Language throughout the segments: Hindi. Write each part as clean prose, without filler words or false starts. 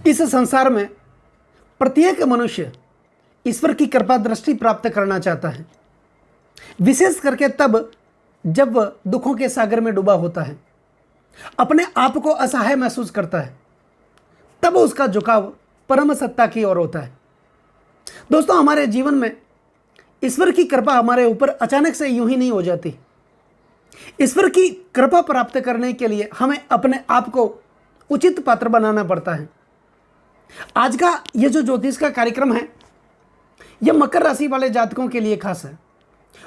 इस संसार में प्रत्येक मनुष्य ईश्वर की कृपा दृष्टि प्राप्त करना चाहता है, विशेष करके तब जब वह दुखों के सागर में डूबा होता है, अपने आप को असहाय महसूस करता है, तब उसका झुकाव परम सत्ता की ओर होता है। दोस्तों, हमारे जीवन में ईश्वर की कृपा हमारे ऊपर अचानक से यूं ही नहीं हो जाती। ईश्वर की कृपा प्राप्त करने के लिए हमें अपने आप को उचित पात्र बनाना पड़ता है। आज का ये जो ज्योतिष का कार्यक्रम है, यह मकर राशि वाले जातकों के लिए खास है।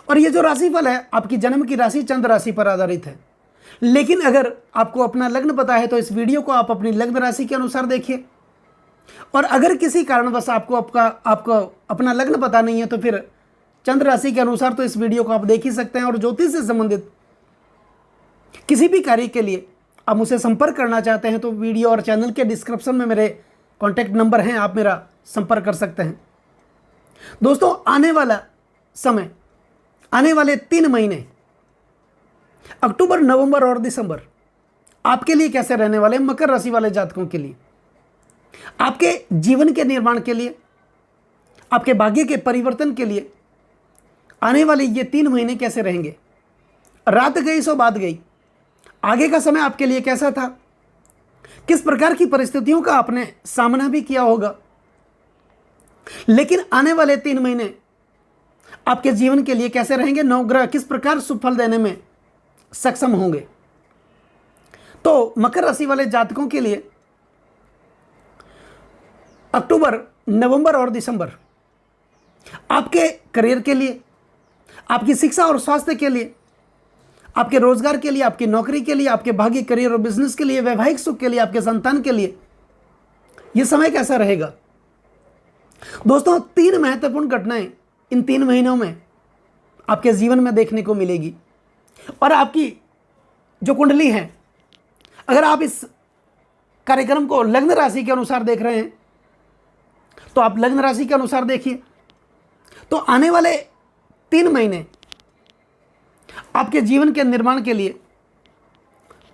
और ये जो राशिफल है, आपकी जन्म की राशि चंद्र राशि पर आधारित है। लेकिन अगर आपको अपना लग्न पता है तो इस वीडियो को आप अपनी लग्न राशि के अनुसार देखिए। और अगर किसी कारणवश आपको अपना लग्न पता नहीं है तो फिर चंद्र राशि के अनुसार तो इस वीडियो को आप देख ही सकते हैं। और ज्योतिष से संबंधित किसी भी कार्य के लिए आप मुझसे संपर्क करना चाहते हैं तो वीडियो और चैनल के डिस्क्रिप्शन में मेरे कॉन्टैक्ट नंबर हैं, आप मेरा संपर्क कर सकते हैं। दोस्तों, आने वाला समय, आने वाले 3 महीने अक्टूबर, नवंबर और दिसंबर आपके लिए कैसे रहने वाले हैं? मकर राशि वाले जातकों के लिए, आपके जीवन के निर्माण के लिए, आपके भाग्य के परिवर्तन के लिए आने वाले ये 3 महीने कैसे रहेंगे? रात गई सो बात गई। आगे का समय आपके लिए कैसा था? किस प्रकार की परिस्थितियों का आपने सामना भी किया होगा? लेकिन आने वाले 3 महीने आपके जीवन के लिए कैसे रहेंगे? नवग्रह किस प्रकार सुफल देने में सक्षम होंगे? तो मकर राशि वाले जातकों के लिए अक्टूबर, नवंबर और दिसंबर आपके करियर के लिए, आपकी शिक्षा और स्वास्थ्य के लिए, आपके रोजगार के लिए, आपकी नौकरी के लिए, आपके भाग्य, करियर और बिजनेस के लिए, वैवाहिक सुख के लिए, आपके संतान के लिए यह समय कैसा रहेगा? दोस्तों, 3 महत्वपूर्ण घटनाएं इन 3 महीनों में आपके जीवन में देखने को मिलेगी। और आपकी जो कुंडली है, अगर आप इस कार्यक्रम को लग्न राशि के अनुसार देख रहे हैं तो आप लग्न राशि के अनुसार देखिए। तो आने वाले 3 महीने आपके जीवन के निर्माण के लिए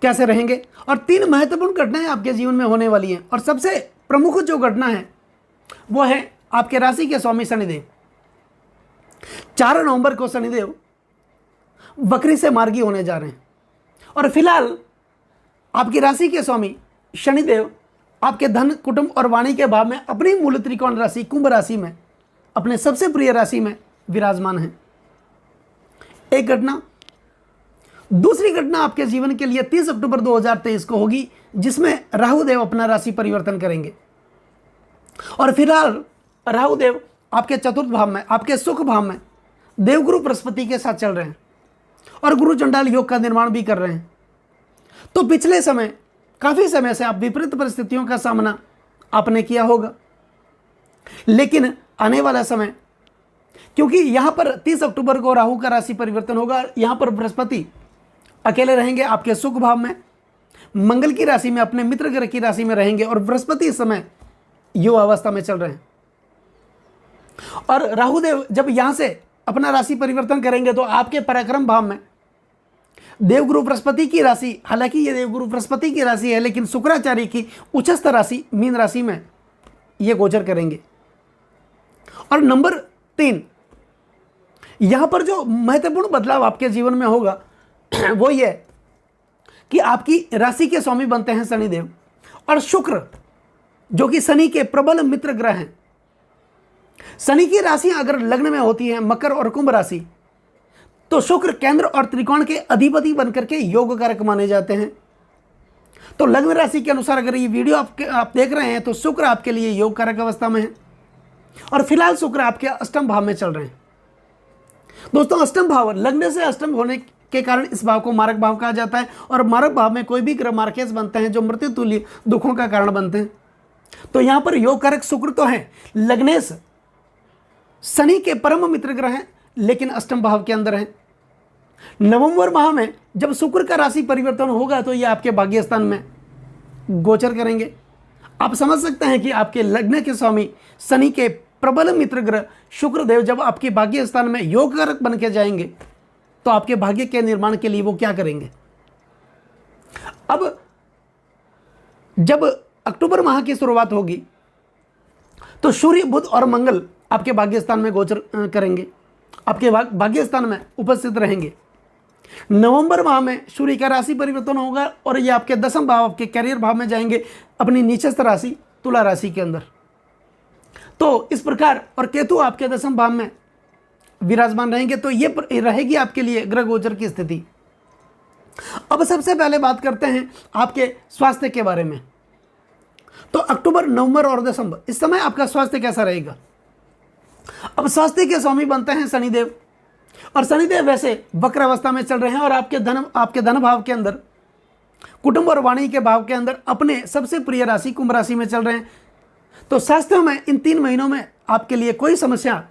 कैसे रहेंगे? और 3 महत्वपूर्ण घटनाएं आपके जीवन में होने वाली हैं। और सबसे प्रमुख जो घटना है वो है आपके राशि के स्वामी शनिदेव। 4 नवंबर को शनिदेव वक्री से मार्गी होने जा रहे हैं। और फिलहाल आपकी राशि के स्वामी शनिदेव आपके धन, कुटुंब और वाणी के भाव में अपनी मूल त्रिकोण राशि कुंभ राशि में, अपने सबसे प्रिय राशि में विराजमान हैं। एक घटना। दूसरी घटना आपके जीवन के लिए 30 अक्टूबर 2023 को होगी, जिसमें राहु देव अपना राशि परिवर्तन करेंगे। और फिलहाल राहु देव आपके चतुर्थ भाव में, आपके सुख भाव में देवगुरु बृहस्पति के साथ चल रहे हैं और गुरु चंडाल योग का निर्माण भी कर रहे हैं। तो पिछले समय, काफी समय से आप विपरीत परिस्थितियों का सामना आपने किया होगा। लेकिन आने वाला समय, क्योंकि यहां पर 30 अक्टूबर को राहु का राशि परिवर्तन होगा, यहां पर बृहस्पति अकेले रहेंगे आपके सुख भाव में, मंगल की राशि में, अपने मित्र ग्रह की राशि में रहेंगे। और बृहस्पति इस समय युवा अवस्था में चल रहे हैं। और राहुदेव जब यहां से अपना राशि परिवर्तन करेंगे तो आपके पराक्रम भाव में देवगुरु बृहस्पति की राशि, हालांकि ये देवगुरु बृहस्पति की राशि है, लेकिन शुक्राचार्य की उच्चस्थ राशि मीन राशि में ये गोचर करेंगे। और नंबर 3, यहां पर जो महत्वपूर्ण बदलाव आपके जीवन में होगा वो ये कि आपकी राशि के स्वामी बनते हैं शनिदेव। और शुक्र, जो कि शनि के प्रबल मित्र ग्रह हैं। शनि की राशि अगर लग्न में होती है, मकर और कुंभ राशि, तो शुक्र केंद्र और त्रिकोण के अधिपति बनकर के योग कारक माने जाते हैं। तो लग्न राशि के अनुसार अगर ये वीडियो आप देख रहे हैं तो शुक्र आपके लिए योग कारक अवस्था में है। और फिलहाल शुक्र आपके अष्टम भाव में चल रहे हैं। दोस्तों, अष्टम भाव, लग्न से अष्टम होने के कारण इस भाव को मारक भाव कहा जाता है। और मारक भाव में कोई भी ग्रह मार्केस बनते हैं जो मृत्यु तुल्य दुखों का कारण बनते हैं। तो यहां पर योग कारक शुक्र तो है, लग्नेश शनि के परम मित्र ग्रह हैं, लेकिन अष्टम भाव के अंदर है। नवंबर माह में जब शुक्र का राशि परिवर्तन होगा तो ये आपके भाग्य स्थान में गोचर करेंगे। आप समझ सकते हैं कि आपके लग्न के स्वामी शनि के प्रबल मित्र ग्रह शुक्रदेव जब आपके भाग्य स्थान में योग कारक बन के जाएंगे तो आपके भाग्य के निर्माण के लिए वो क्या करेंगे। अब जब अक्टूबर माह की शुरुआत होगी तो सूर्य, बुध और मंगल आपके भाग्य स्थान में गोचर करेंगे, आपके भाग्य स्थान में उपस्थित रहेंगे। नवंबर माह में सूर्य का राशि परिवर्तन होगा और ये आपके 10वें भाव, आपके कैरियर भाव में जाएंगे, अपनी नीचस्थ राशि तुला राशि के अंदर। तो इस प्रकार, और केतु आपके 10वें भाव में विराजमान रहेंगे। तो ये रहेगी आपके लिए ग्रह गोचर की स्थिति। अब सबसे पहले बात करते हैं आपके स्वास्थ्य के बारे में। तो अक्टूबर, नवंबर और दिसंबर, इस समय आपका स्वास्थ्य कैसा रहेगा? अब स्वास्थ्य के स्वामी बनते हैं शनिदेव, और शनिदेव वैसे वक्र अवस्था में चल रहे हैं और आपके धन भाव के अंदर, कुटुंब और वाणी के भाव के अंदर अपने सबसे प्रिय राशि कुंभ राशि में चल रहे हैं। तो स्वास्थ्य में इन 3 महीनों में आपके लिए कोई समस्या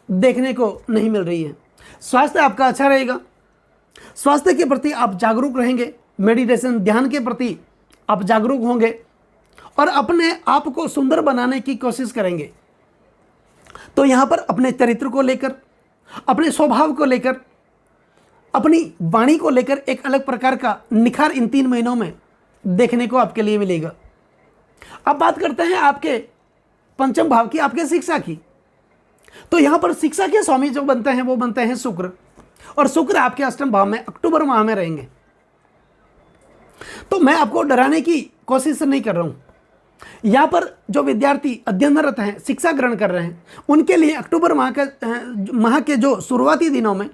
देखने को नहीं मिल रही है। स्वास्थ्य आपका अच्छा रहेगा। स्वास्थ्य के प्रति आप जागरूक रहेंगे, मेडिटेशन, ध्यान के प्रति आप जागरूक होंगे और अपने आप को सुंदर बनाने की कोशिश करेंगे। तो यहाँ पर अपने चरित्र को लेकर, अपने स्वभाव को लेकर, अपनी वाणी को लेकर एक अलग प्रकार का निखार इन 3 महीनों में देखने को आपके लिए मिलेगा। अब बात करते हैं आपके पंचम भाव की, आपके शिक्षा की। तो यहाँ पर शिक्षा के स्वामी जो बनते हैं वो बनते हैं शुक्र, और शुक्र आपके अष्टम भाव में अक्टूबर माह में रहेंगे। तो मैं आपको डराने की कोशिश नहीं कर रहा हूँ। यहाँ पर जो विद्यार्थी अध्ययनरत हैं, शिक्षा ग्रहण कर रहे हैं, उनके लिए अक्टूबर माह के जो शुरुआती दिनों में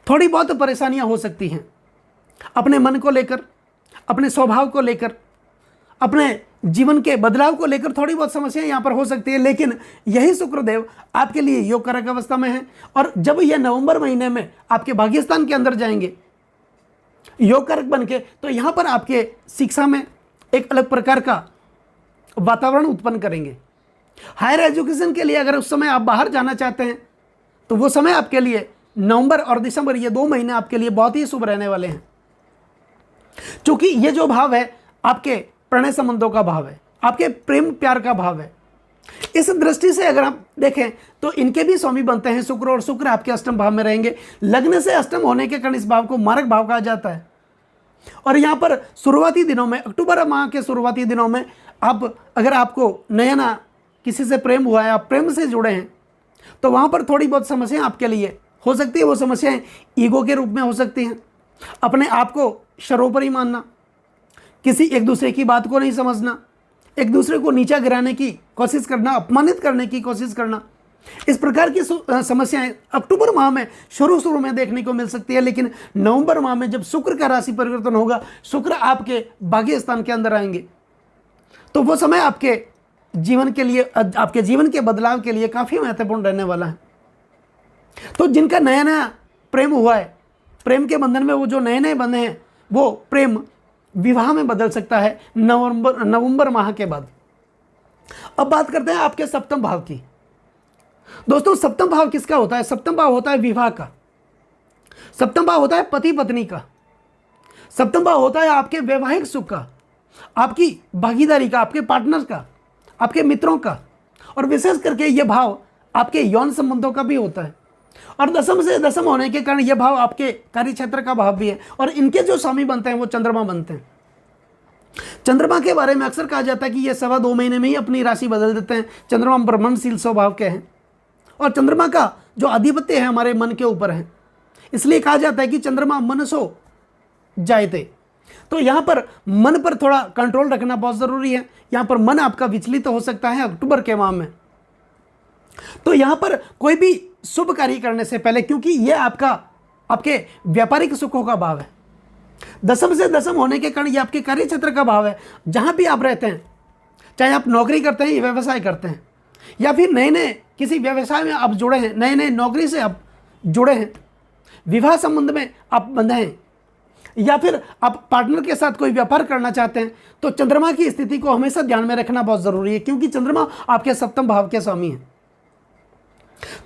थोड़ी बहुत परेशानियाँ हो सकती हैं, अपने मन को लेकर, अपने स्वभाव को लेकर, अपने जीवन के बदलाव को लेकर थोड़ी बहुत समस्याएं यहाँ पर हो सकती है। लेकिन यही शुक्रदेव आपके लिए योग कारक अवस्था में है, और जब यह नवंबर महीने में आपके भाग्यस्थान के अंदर जाएंगे योग कारक बन के, तो यहाँ पर आपके शिक्षा में एक अलग प्रकार का वातावरण उत्पन्न करेंगे। हायर एजुकेशन के लिए अगर उस समय आप बाहर जाना चाहते हैं तो वो समय आपके लिए नवंबर और दिसंबर, ये 2 महीने आपके लिए बहुत ही शुभ रहने वाले हैं। क्योंकि ये जो भाव है आपके प्रणय संबंधों का भाव है, आपके प्रेम प्यार का भाव है। इस दृष्टि से अगर आप देखें तो इनके भी स्वामी बनते हैं शुक्र, और शुक्र आपके अष्टम भाव में रहेंगे। लग्न से अष्टम होने के कारण इस भाव को मारक भाव कहा जाता है। और यहाँ पर शुरुआती दिनों में, अक्टूबर माह के शुरुआती दिनों में, अगर आपको नया किसी से प्रेम हुआ है, आप प्रेम से जुड़े हैं, तो वहाँ पर थोड़ी बहुत समस्याएं आपके लिए हो सकती है। वो समस्याएं ईगो के रूप में हो सकती हैं, अपने आप को सर्वोपरि मानना, किसी एक दूसरे की बात को नहीं समझना, एक दूसरे को नीचा गिराने की कोशिश करना, अपमानित करने की कोशिश करना, इस प्रकार की समस्याएं अक्टूबर माह में शुरू में देखने को मिल सकती है। लेकिन नवंबर माह में जब शुक्र का राशि परिवर्तन होगा, शुक्र आपके भाग्य स्थान के अंदर आएंगे, तो वो समय आपके जीवन के लिए, आपके जीवन के बदलाव के लिए काफ़ी महत्वपूर्ण रहने वाला है। तो जिनका नया प्रेम हुआ है, प्रेम के बंधन में वो जो नए बंधे हैं, वो प्रेम विवाह में बदल सकता है नवंबर माह के बाद। अब बात करते हैं आपके सप्तम भाव की। दोस्तों, सप्तम भाव किसका होता है? सप्तम भाव होता है विवाह का, सप्तम भाव होता है पति पत्नी का, सप्तम भाव होता है आपके वैवाहिक सुख का, आपकी भागीदारी का, आपके पार्टनर का, आपके मित्रों का, और विशेष करके यह भाव आपके यौन संबंधों का भी होता है। और दसम से दसम होने के कारण यह भाव आपके कार्य क्षेत्र का भाव भी है। और इनके जो स्वामी बनते हैं वो चंद्रमा बनते हैं। चंद्रमा के बारे में अक्सर कहा जाता है कि ये 2.25 महीने में ही अपनी राशि बदल देते हैं। चंद्रमा भ्रमणशील स्वभाव के हैं, और चंद्रमा का जो आधिपत्य है हमारे मन के ऊपर है, इसलिए कहा जाता है कि चंद्रमा मनसो जायते। तो यहाँ पर मन पर थोड़ा कंट्रोल रखना बहुत ज़रूरी है। यहाँ पर मन आपका विचलित हो सकता है अक्टूबर के माह में। तो यहाँ पर कोई भी शुभ कार्य करने से पहले, क्योंकि यह आपके व्यापारिक सुखों का भाव है, दसम से दसम होने के कारण यह आपके कार्य क्षेत्र का भाव है। जहाँ भी आप रहते हैं, चाहे आप नौकरी करते हैं या व्यवसाय करते हैं, या फिर नए किसी व्यवसाय में आप जुड़े हैं, नए नौकरी से आप जुड़े हैं, विवाह संबंध में आप बंधे हैं, या फिर आप पार्टनर के साथ कोई व्यापार करना चाहते हैं, तो चंद्रमा की स्थिति को हमेशा ध्यान में रखना बहुत ज़रूरी है, क्योंकि चंद्रमा आपके सप्तम भाव के स्वामी हैं।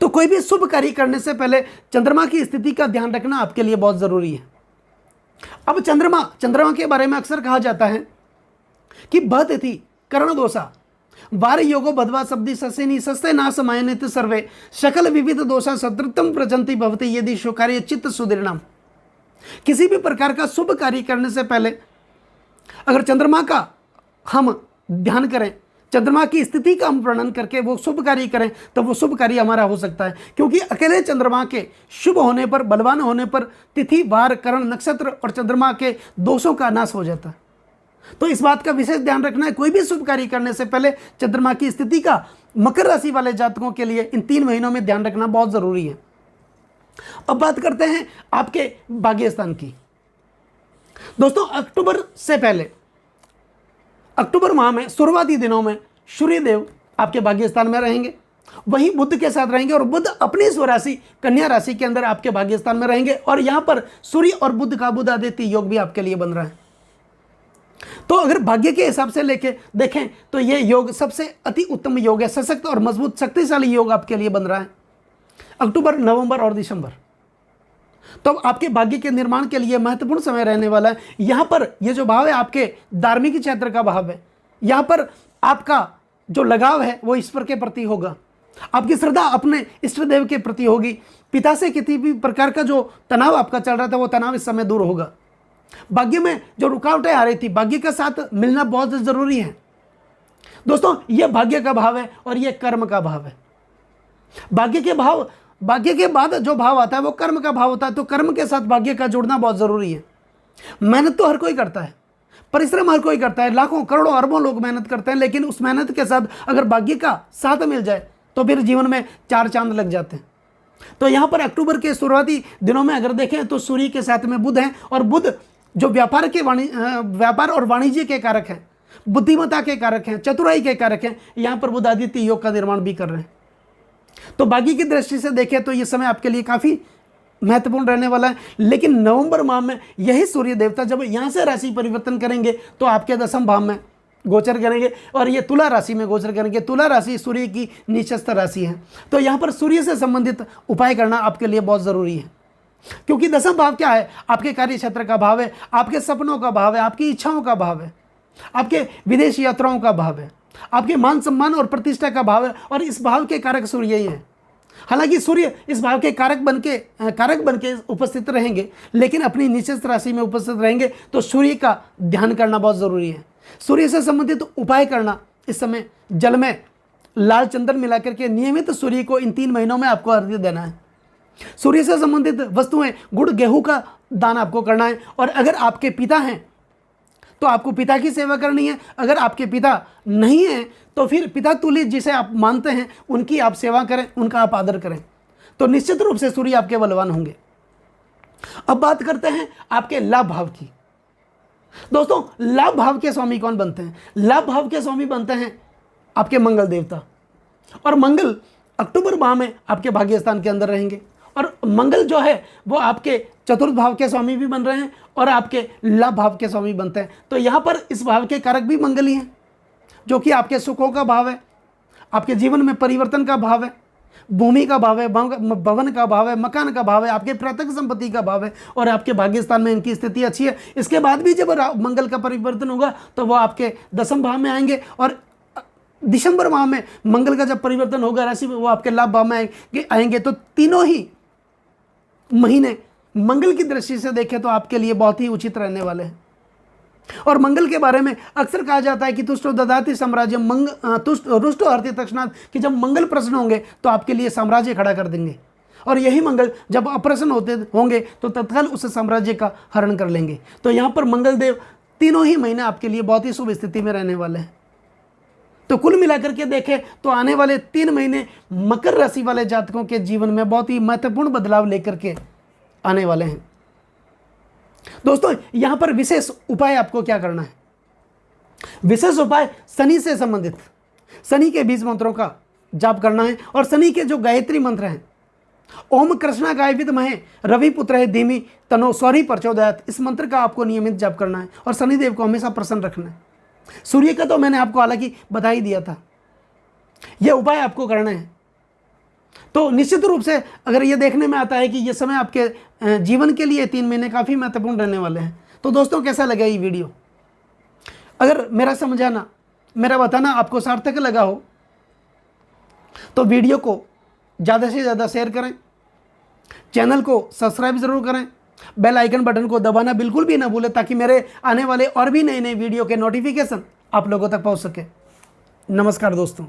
तो कोई भी शुभ कार्य करने से पहले चंद्रमा की स्थिति का ध्यान रखना आपके लिए बहुत ज़रूरी है। अब चंद्रमा के बारे में अक्सर कहा जाता है कि बतिथि कर्ण दोषा वार योगो बधवा शब्दी ससेनी सस्ते नाश मायनित सर्वे शकल विविध दोषा सदृतम प्रजंति भवति यदि शुकार्य चित्त सुदृढ़। किसी भी प्रकार का शुभ कार्य करने से पहले अगर चंद्रमा का हम ध्यान करें, चंद्रमा की स्थिति का हम वर्णन करके वो शुभ कार्य करें, तो वो शुभ कार्य हमारा हो सकता है। क्योंकि अकेले चंद्रमा के शुभ होने पर, बलवान होने पर तिथि, वार, करण, नक्षत्र और चंद्रमा के दोषों का नाश हो जाता है। तो इस बात का विशेष ध्यान रखना है, कोई भी शुभ कार्य करने से पहले चंद्रमा की स्थिति का मकर राशि वाले जातकों के लिए इन 3 महीनों में ध्यान रखना बहुत जरूरी है। अब बात करते हैं आपके भाग्य स्थान की। दोस्तों, अक्टूबर से पहले, अक्टूबर माह में शुरुआती दिनों में सूर्यदेव आपके भाग्य स्थान में रहेंगे, वहीं बुध के साथ रहेंगे और बुध अपनी स्वराशि कन्या राशि के अंदर आपके भाग्य स्थान में रहेंगे। और यहां पर सूर्य और बुध का बुध आदित्य योग भी आपके लिए बन रहा है। तो अगर भाग्य के हिसाब से लेके देखें तो यह योग सबसे अति उत्तम योग है, सशक्त और मजबूत शक्तिशाली योग आपके लिए बन रहा है अक्टूबर, नवंबर और दिसंबर। तो आपके भाग्य के निर्माण के लिए महत्वपूर्ण समय रहने वाला है। यहां पर यह जो भाव है आपके धार्मिक क्षेत्र का भाव है। यहां पर आपका जो लगाव है वो ईश्वर के प्रति होगा, आपकी श्रद्धा अपने इष्ट देव के प्रति होगी। पिता से किसी भी प्रकार का जो तनाव आपका चल रहा था वो तनाव इस समय दूर होगा। भाग्य में जो रुकावटें आ रही थी, भाग्य का साथ मिलना बहुत जरूरी है। दोस्तों, यह भाग्य का भाव है और यह कर्म का भाव है। भाग्य के बाद जो भाव आता है वो कर्म का भाव होता है। तो कर्म के साथ भाग्य का जुड़ना बहुत जरूरी है। मेहनत तो हर कोई करता है, परिश्रम हर कोई करता है, लाखों करोड़ों अरबों लोग मेहनत करते हैं, लेकिन उस मेहनत के साथ अगर भाग्य का साथ मिल जाए तो फिर जीवन में 4 चांद लग जाते हैं। तो यहाँ पर अक्टूबर के शुरुआती दिनों में अगर देखें तो सूर्य के साथ में बुध है, और बुध जो व्यापार और वाणिज्य के कारक हैं, बुद्धिमत्ता के कारक हैं, चतुराई के कारक हैं, यहाँ पर बुध आदित्य योग का निर्माण भी कर रहे हैं। तो भाग्य की दृष्टि से देखें तो ये समय आपके लिए काफ़ी महत्वपूर्ण रहने वाला है। लेकिन नवंबर माह में यही सूर्य देवता जब यहाँ से राशि परिवर्तन करेंगे तो आपके 10वें भाव में गोचर करेंगे और ये तुला राशि में गोचर करेंगे। तुला राशि सूर्य की नीचस्थ राशि है। तो यहाँ पर सूर्य से संबंधित उपाय करना आपके लिए बहुत ज़रूरी है, क्योंकि 10वां भाव क्या है? आपके कार्य क्षेत्र का भाव है, आपके सपनों का भाव है, आपकी इच्छाओं का भाव है, आपके विदेश यात्राओं का भाव है, आपके मान सम्मान और प्रतिष्ठा का भाव है। और इस भाव के कारक सूर्य ही है। हालांकि सूर्य इस भाव के कारक बन के उपस्थित रहेंगे, लेकिन अपनी निश्चित राशि में उपस्थित रहेंगे। तो सूर्य का ध्यान करना बहुत ज़रूरी है। सूर्य से संबंधित उपाय करना, इस समय जल में लाल चंदन मिलाकर के नियमित सूर्य को इन 3 महीनों में आपको अर्घ्य देना है। सूर्य से संबंधित वस्तुएं, गुड़, गेहूं का दान आपको करना है। और अगर आपके पिता हैं तो आपको पिता की सेवा करनी है। अगर आपके पिता नहीं हैं तो फिर पिता तुल्य जिसे आप मानते हैं उनकी आप सेवा करें, उनका आप आदर करें, तो निश्चित रूप से सूर्य आपके बलवान होंगे। अब बात करते हैं आपके लाभ भाव की। दोस्तों, लाभ भाव के स्वामी कौन बनते हैं? लाभ भाव के स्वामी बनते हैं आपके मंगल देवता। और मंगल अक्टूबर माह में आपके भाग्य स्थान के अंदर रहेंगे। और मंगल जो है वो आपके चतुर्थ भाव के स्वामी भी बन रहे हैं और आपके लाभ भाव के स्वामी बनते हैं। तो यहाँ पर इस भाव के कारक भी मंगल ही हैं, जो कि आपके सुखों का भाव है, आपके जीवन में परिवर्तन का भाव है, भूमि का भाव है, भवन का भाव है, मकान का भाव है, आपके प्रातक संपत्ति का भाव है। और आपके भाग्य स्थान में इनकी स्थिति अच्छी है। इसके बाद भी जब मंगल का परिवर्तन होगा तो वो आपके 10वें भाव में आएंगे। और दिसंबर माह में मंगल का जब परिवर्तन होगा राशि में, वो आपके लाभ भाव में आएंगे। तो तीनों ही महीने मंगल की दृष्टि से देखें तो आपके लिए बहुत ही उचित रहने वाले हैं। और मंगल के बारे में अक्सर कहा जाता है कि तुष्टो ददाति साम्राज्य रुष्टो हरति तक्षणात्, कि जब मंगल प्रसन्न होंगे तो आपके लिए साम्राज्य खड़ा कर देंगे। और यही मंगल जब अप्रसन्न होंगे तो तत्काल उस साम्राज्य का हरण कर लेंगे। तो यहाँ पर मंगल देव तीनों ही महीने आपके लिए बहुत ही शुभ स्थिति में रहने वाले हैं। तो कुल मिलाकर के देखें तो आने वाले 3 महीने मकर राशि वाले जातकों के जीवन में बहुत ही महत्वपूर्ण बदलाव लेकर के आने वाले हैं। दोस्तों, यहां पर विशेष उपाय आपको क्या करना है? विशेष उपाय शनि से संबंधित, शनि के बीज मंत्रों का जाप करना है। और शनि के जो गायत्री मंत्र हैं, ओम कृष्णा गाय विद्महे रवि पुत्र है धीमी तनो सौरी प्रचोदयात्, इस मंत्र का आपको नियमित जाप करना है। और शनिदेव को हमेशा प्रसन्न रखना है। सूर्य का तो मैंने आपको हालांकि बता ही दिया था, यह उपाय आपको करना है। तो निश्चित रूप से अगर ये देखने में आता है कि ये समय आपके जीवन के लिए 3 महीने काफ़ी महत्वपूर्ण रहने वाले हैं। तो दोस्तों, कैसा लगा ये वीडियो? अगर मेरा समझाना, मेरा बताना आपको सार्थक लगा हो तो वीडियो को ज़्यादा से ज़्यादा शेयर करें, चैनल को सब्सक्राइब ज़रूर करें, बेल आइकन बटन को दबाना बिल्कुल भी ना भूलें, ताकि मेरे आने वाले और भी नए नए वीडियो के नोटिफिकेशन आप लोगों तक पहुंच सके। नमस्कार दोस्तों।